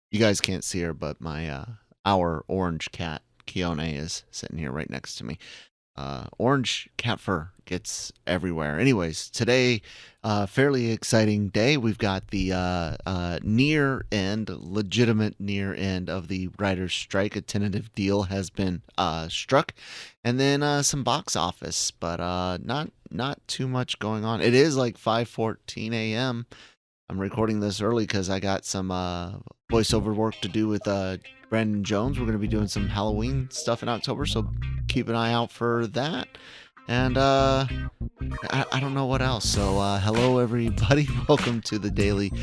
You guys can't see her, but my our orange cat Kione is sitting here right next to me. Orange cat fur gets everywhere. Anyways, today, fairly exciting day. We've got the near end, legitimate near end of the writers' strike. A tentative deal has been struck, and then some box office, but not too much going on. It is like 5:14 a.m. I'm recording this early because I got some voiceover work to do with Brandon Jones. We're going to be doing some Halloween stuff in October, so keep an eye out for that. And I don't know what else. So hello, everybody. Welcome to the Daily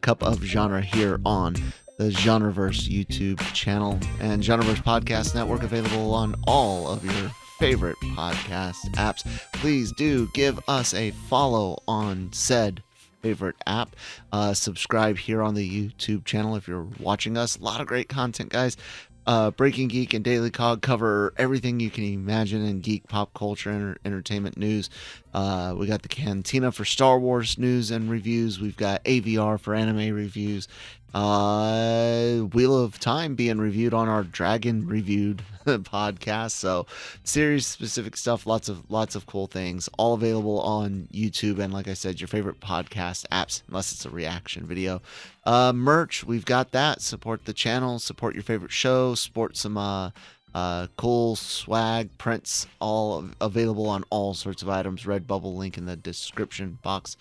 Cup of Genre here on the Genreverse YouTube channel and Genreverse Podcast Network, available on all of your favorite podcast apps. Please do give us a follow on said favorite app. Subscribe here on the YouTube channel if you're watching us. A lot of great content, guys. Breaking Geek and Daily COG cover everything you can imagine in geek pop culture and entertainment news. We got the Cantina for Star Wars news and reviews. We've got AVR for anime reviews. Wheel of Time being reviewed on our Dragon Reviewed podcast. So series specific stuff, lots of cool things, all available on YouTube and, like I said, your favorite podcast apps, unless it's a reaction video. Merch, we've got that. Support the channel, support your favorite show, support some cool swag, prints, all available on all sorts of items. Redbubble, link in the description box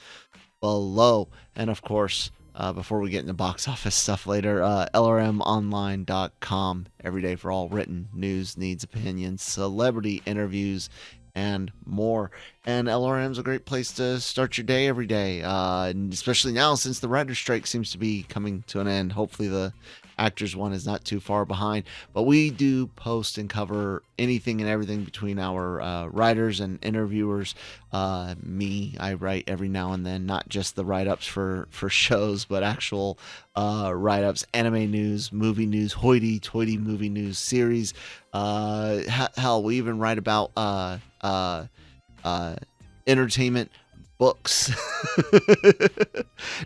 below. And of course, before we get into box office stuff later, LRMonline.com, every day for all written news, needs, opinions, celebrity interviews, and more. And LRM's a great place to start your day every day, especially now since the writer's strike seems to be coming to an end. Hopefully the actors one is not too far behind, but we do post and cover anything and everything between our writers and interviewers. I write every now and then, not just the write-ups for shows, but actual write-ups, anime news, movie news, hoity-toity movie news, series. Hell, we even write about entertainment books.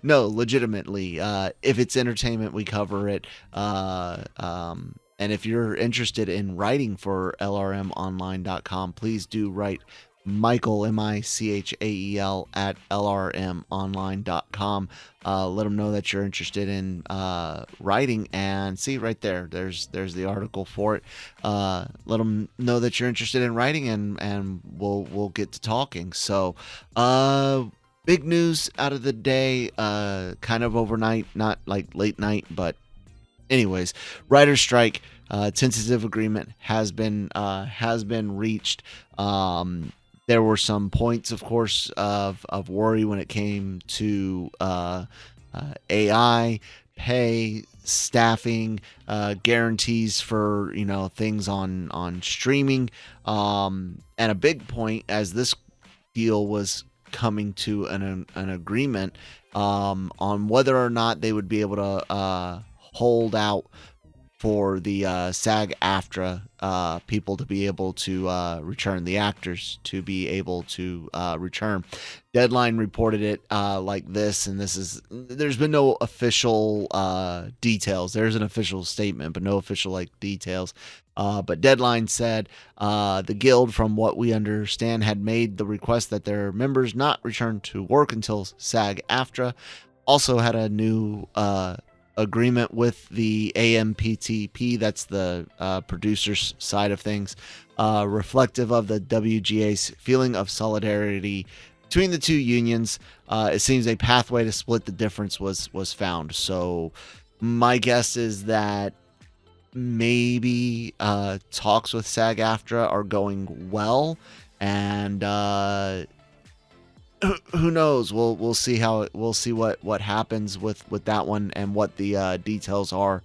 No, legitimately, if it's entertainment, we cover it. And if you're interested in writing for lrmonline.com, please do write Michael, Michael, at lrmonline.com. Let them know that you're interested in writing, and see right there's the article for it. Let them know that you're interested in writing, and we'll get to talking. So big news out of the day, kind of overnight, not like late night, but anyways, writer's strike, tentative agreement has been reached. There were some points, of course, of worry when it came to AI, pay, staffing, guarantees for things on streaming, and a big point as this deal was coming to an agreement on whether or not they would be able to hold out for the SAG-AFTRA people to be able to return, the actors to be able to return. Deadline reported it like this, and there's been no official details. There's an official statement, but no official details. But Deadline said the guild, from what we understand, had made the request that their members not return to work until SAG-AFTRA. Also had a new agreement with the AMPTP, that's the producers side of things, reflective of the WGA's feeling of solidarity between the two unions. It seems a pathway to split the difference was found. So my guess is that maybe talks with SAG-AFTRA are going well, and who knows? We'll see what happens with that one, and what the details are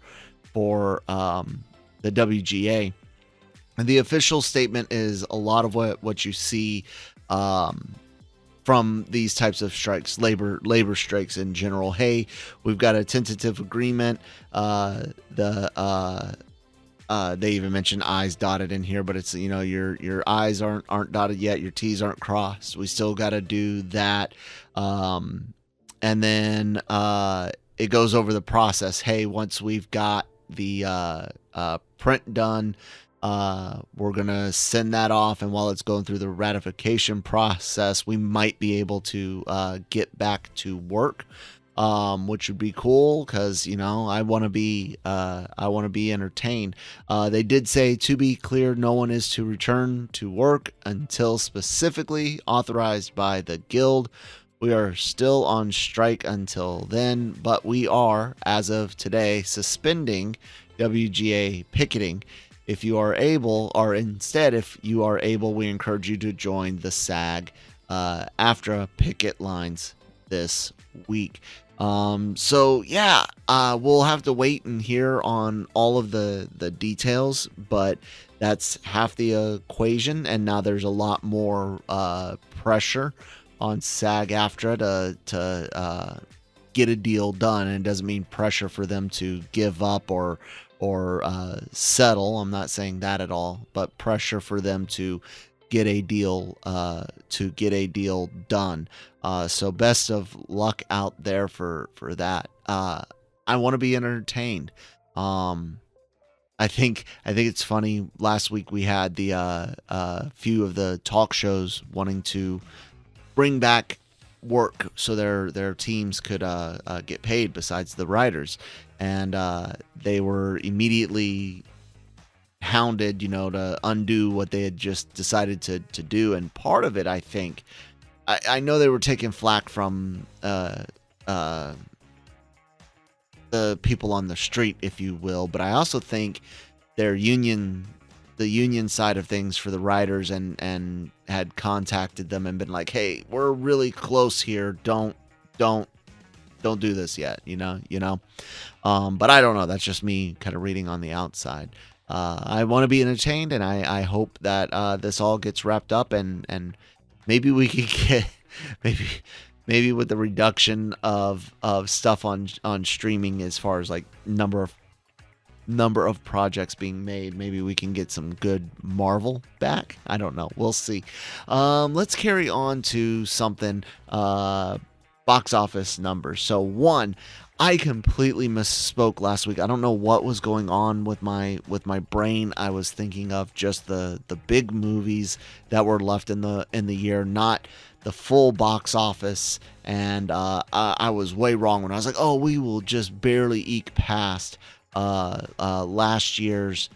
for the WGA. And the official statement is a lot of what you see from these types of strikes, labor strikes in general. Hey, we've got a tentative agreement. They even mention I's dotted in here, but it's, your I's aren't dotted yet, your T's aren't crossed. We still got to do that. And then it goes over the process. Hey, once we've got the print done, we're gonna send that off, and while it's going through the ratification process, we might be able to get back to work, which would be cool because I want to be entertained. They did say, to be clear, no one is to return to work until specifically authorized by the guild. We are still on strike until then, but we are, as of today, suspending WGA picketing. If you are able, or instead, if you are able, we encourage you to join the SAG AFTRA picket lines this week. So yeah, we'll have to wait and hear on all of the details, but that's half the equation, and now there's a lot more pressure on SAG-AFTRA to get a deal done. And it doesn't mean pressure for them to give up or settle. I'm not saying that at all, but pressure for them to get a deal done. So best of luck out there for that. I want to be entertained. I think it's funny. Last week we had the few of the talk shows wanting to bring back work so their teams could get paid besides the writers, and they were immediately hounded, to undo what they had just decided to do. And part of it, I think, I know they were taking flack from the people on the street, if you will, but I also think the union side of things for the writers and had contacted them and been like, hey, we're really close here. Don't do this yet, but I don't know. That's just me kind of reading on the outside. I want to be entertained, and I hope that this all gets wrapped up, and maybe we could get maybe with the reduction of stuff on streaming, as far as like number of projects being made, maybe we can get some good Marvel back. I don't know. We'll see. Let's carry on to something, box office numbers. So one, I completely misspoke last week. I don't know what was going on with my brain. I was thinking of just the big movies that were left in the year, not the full box office. And I was way wrong when I was like, oh, we will just barely eke past last year's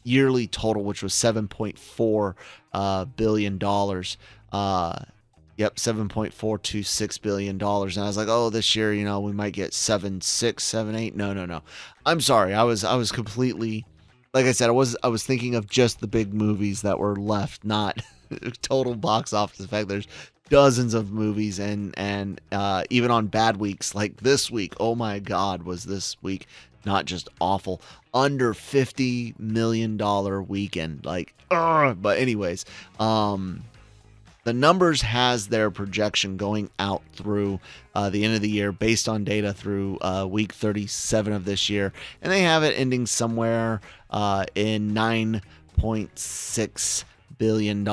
yearly total, which was $7.4 billion. $7.426 billion. And I was like, oh, this year, we might get 7.6, 7.8. No. I'm sorry. I was completely, like I said, I was thinking of just the big movies that were left, not total box office. In fact, there's dozens of movies, and even on bad weeks like this week, oh my God, was this week not just awful? Under $50 million weekend, but anyways, the numbers has their projection going out through the end of the year based on data through week 37 of this year, and they have it ending somewhere in $9.6 billion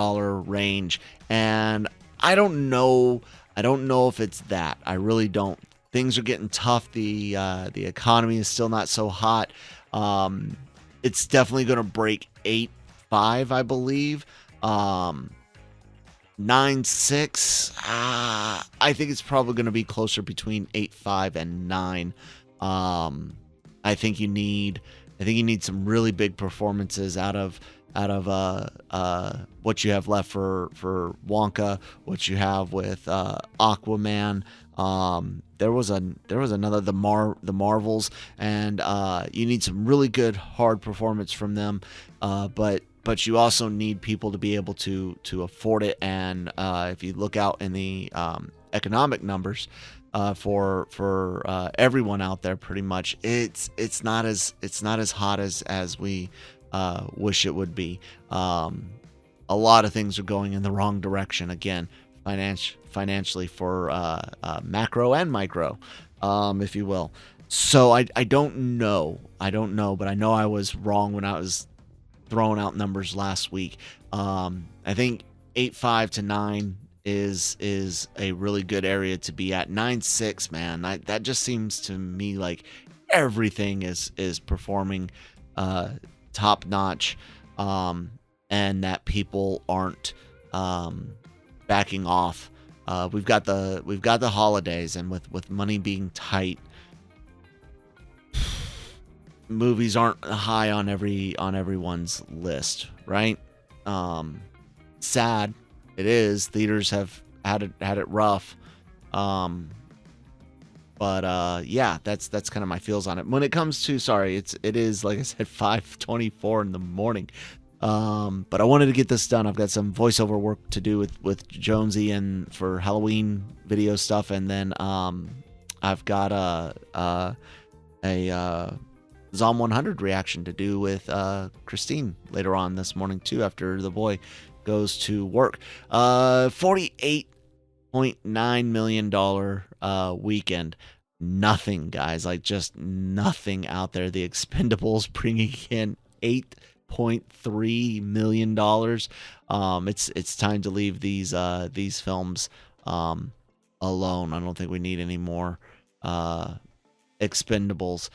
range. And I don't know if it's that. I really don't. Things are getting tough. The economy is still not so hot. It's definitely going to break 8.5, I believe. 9.6. I think it's probably going to be closer between 8.5 and 9. I think you need some really big performances out of what you have left for Wonka, what you have with Aquaman. There was another, the Marvels, and you need some really good hard performance from them, but you also need people to be able to afford it. And if you look out in the economic numbers for everyone out there, pretty much it's not as hot as we wish it would be. A lot of things are going in the wrong direction again, financially for macro and micro, if you will. So I don't know, but I know I was wrong when I was throwing out numbers last week. I think 8.5 to 9 is a really good area to be at. 9.6, man. That just seems to me like everything is performing top notch, and that people aren't backing off. We've got the holidays, and with money being tight, movies aren't high on everyone's list, right? Sad it is. Theaters have had it rough. But yeah, that's kind of my feels on it. When it comes to, sorry, it is like I said, 5:24 in the morning. But I wanted to get this done. I've got some voiceover work to do with Jonesy and for Halloween video stuff, and then I've got a Zom 100 reaction to do with Christine later on this morning too, after the boy goes to work. $48.9 million weekend. Nothing, guys, like just nothing out there. The Expendables bringing in $8.3 million. It's time to leave these films alone. I don't think we need any more Expendables.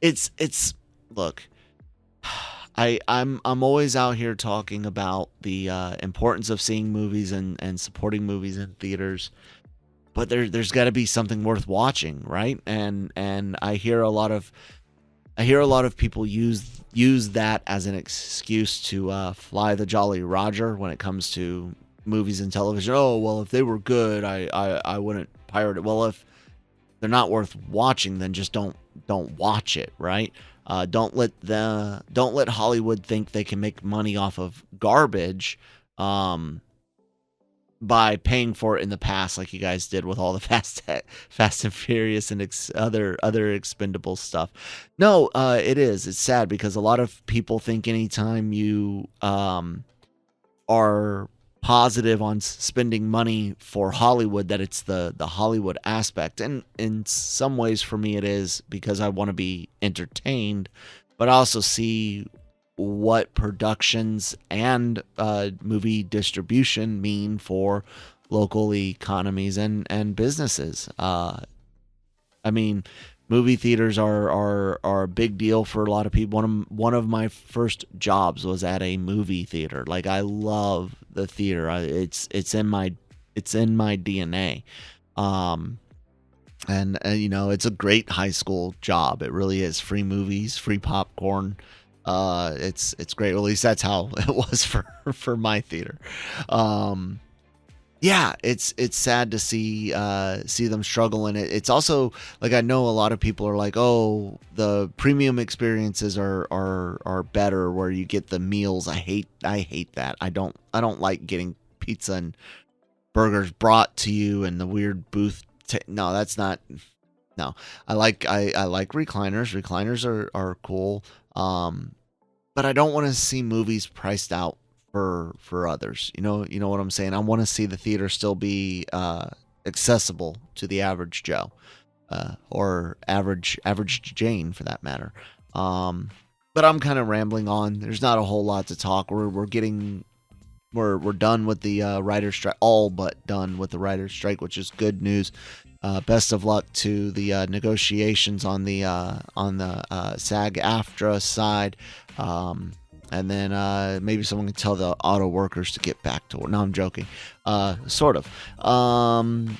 It's look, I'm always out here talking about the importance of seeing movies and supporting movies in theaters, but there's got to be something worth watching, right? And I hear a lot of people use that as an excuse to fly the Jolly Roger when it comes to movies and television. Oh, well, if they were good, I wouldn't pirate it. Well, if they're not worth watching, then just don't watch it, right? Don't let Hollywood think they can make money off of garbage by paying for it in the past, like you guys did with all the Fast and Furious and other expendable stuff. No, it's sad because a lot of people think anytime you are positive on spending money for Hollywood that it's the Hollywood aspect, and in some ways for me it is, because I want to be entertained, but I also see what productions and movie distribution mean for local economies and businesses. I mean, movie theaters are a big deal for a lot of people. One of my first jobs was at a movie theater. Like, I love the theater. It's in my DNA. And you know, it's a great high school job. It really is. Free movies, free popcorn. It's great. Well, at least that's how it was for my theater. Yeah, it's sad to see them struggle, and it's also like, I know a lot of people are like, oh, the premium experiences are better where you get the meals. I hate that. I don't like getting pizza and burgers brought to you and the weird booth. No, that's not. No, I like recliners. Recliners are cool. But I don't want to see movies priced out for others. You know what I'm saying? I want to see the theater still be accessible to the average Joe, or average Jane for that matter. But I'm kind of rambling on. There's not a whole lot to talk. We're done with the writer's strike, all but done with the writer's strike, which is good news. Best of luck to the negotiations on the SAG-AFTRA side. And then maybe someone can tell the auto workers to get back to work. No, I'm joking. Sort of.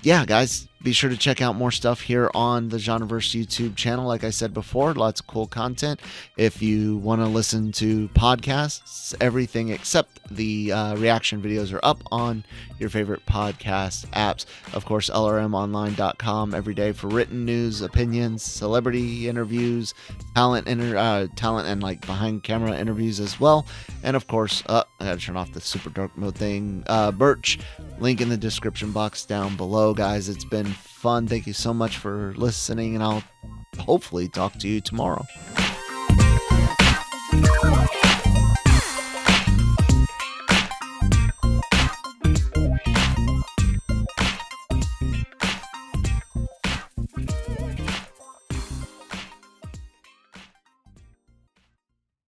Yeah, guys, be sure to check out more stuff here on the Genreverse YouTube channel. Like I said before, lots of cool content. If you want to listen to podcasts, everything except the reaction videos are up on your favorite podcast apps. Of course, LRMonline.com every day for written news, opinions, celebrity interviews, talent and like behind camera interviews as well. And of course, I gotta turn off the super dark mode thing. Birch, link in the description box down below, guys. It's been fun. Thank you so much for listening, and I'll hopefully talk to you tomorrow.